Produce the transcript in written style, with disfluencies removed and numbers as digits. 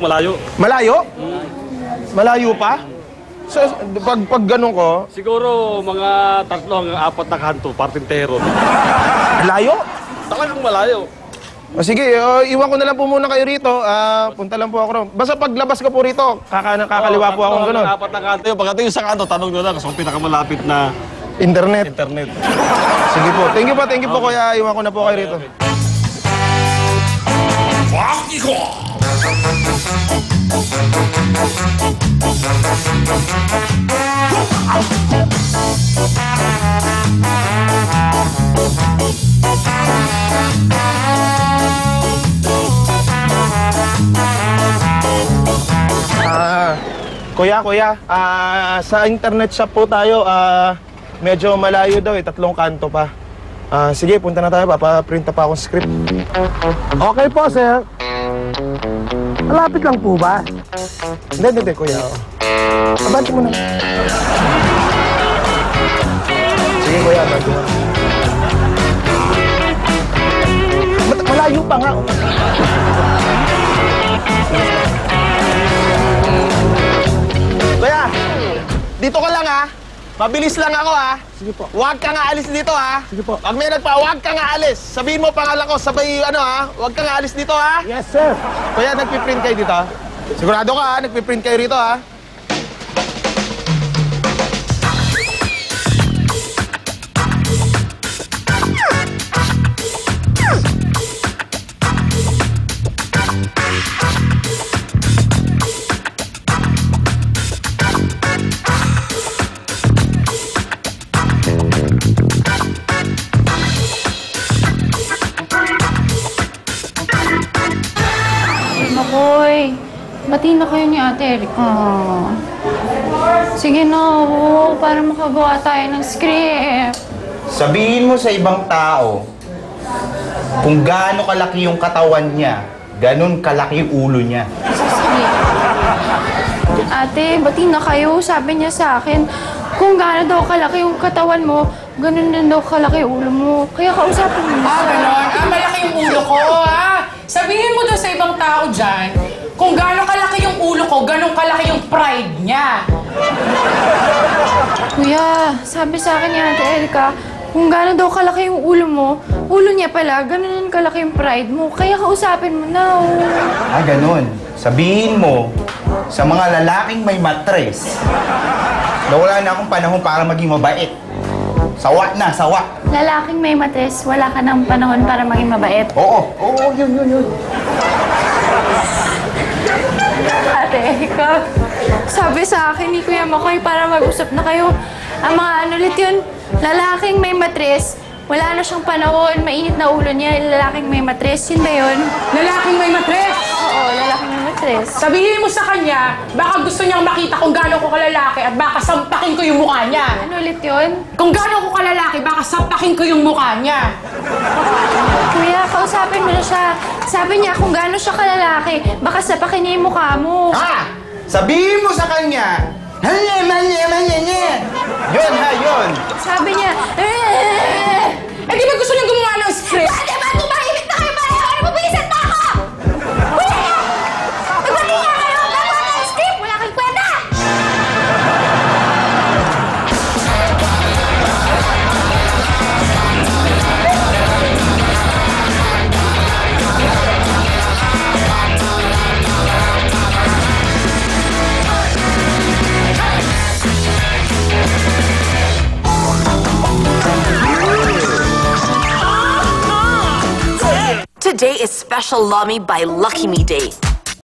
Malayo. Malayo? Malayo pa? So, pag ganun ko... Siguro mga 3 hanggang 4 na kanto, partintero. Malayo? Talagang malayo. O sige, iwan ko na lang po muna kayo rito. Punta lang po ako ron. Basta paglabas ko po rito, kakaliwa po akong ganun. 4 na kanto yun. Pagdating sa kanto, tanong nyo na kasi pinakamalapit na Internet. Sige po. Thank you po kuya. Iwan ko na po kayo rito. Kuya, sa internet shop po tayo, medyo malayo daw 3 kanto pa. Sige, punta na tayo, papaprint pa akong script. Okay po, sir. Malapit lang po ba? Hindi, kuya. Abante mo na. Sige, kuya, abante mo. Malayo pa nga. Kuya, dito ka lang Mabilis lang ako Sige po. Huwag ka nga alis dito Sige po. Pag may huwag ka nga alis. Sabihin mo pangalan ko, sabay huwag ka nga alis dito Yes, sir. Kuya, nagpiprint kayo dito Sigurado ka nagpiprint kayo rito Hoy, bati na kayo ni Ate Erika. Sige na, para makagawa tayo ng script. Sabihin mo sa ibang tao, kung gaano kalaki yung katawan niya, ganun kalaki yung ulo niya. Sige. Ate, bati na kayo. Sabi niya sa akin, kung gaano daw kalaki yung katawan mo, ganun din daw kalaki yung ulo mo. Kaya kausapin mo siya. Ganon. Malaki yung ulo ko, Sabihin mo doon sa ibang tao dyan, kung gaano kalaki yung ulo ko, ganun kalaki yung pride niya. Kuya, sabi sa akin ni Ate Erika, kung gaano daw kalaki yung ulo mo, ulo niya pala, ganun din kalaki yung pride mo. Kaya kausapin mo na, Ganun. Sabihin mo sa mga lalaking may matres na wala na akong panahon para maging mabait. Sawa na, sawa. Lalaking may matres, wala ka ng panahon para maging mabait. Oo, yun. Ate Erika, sabi sa akin ni Kuya Makoy para mag-usap na kayo. Ang mga ulit yun, lalaking may matres, wala na siyang panahon, mainit na ulo niya, lalaking may matres. Yun ba yun? Lalaking may matres! Oo, lalaking may matres. Sabihin mo sa kanya, baka gusto niyang makita kung gaano ko kalalaki at baka sampakin ko yung mukha niya. Ano ulit yun? Kung gaano ko kalalaki, baka sampakin ko yung mukha niya. Kuya, kausapin mo na siya. Sabi niya kung gaano siya kalalaki, baka sapakin niya yung mukha mo. Sabihin mo sa kanya, yun. Sabi niya, Eh di ba gusto niyang gumawa ng script? Pwede ba? Tumahimik na kayo pareho! Ano mabisit na ako? Wala na! Magbalik nga kayo! Gagawa ng script! Wala kang kwenta! Today is Special Lummy by Lucky Me Day.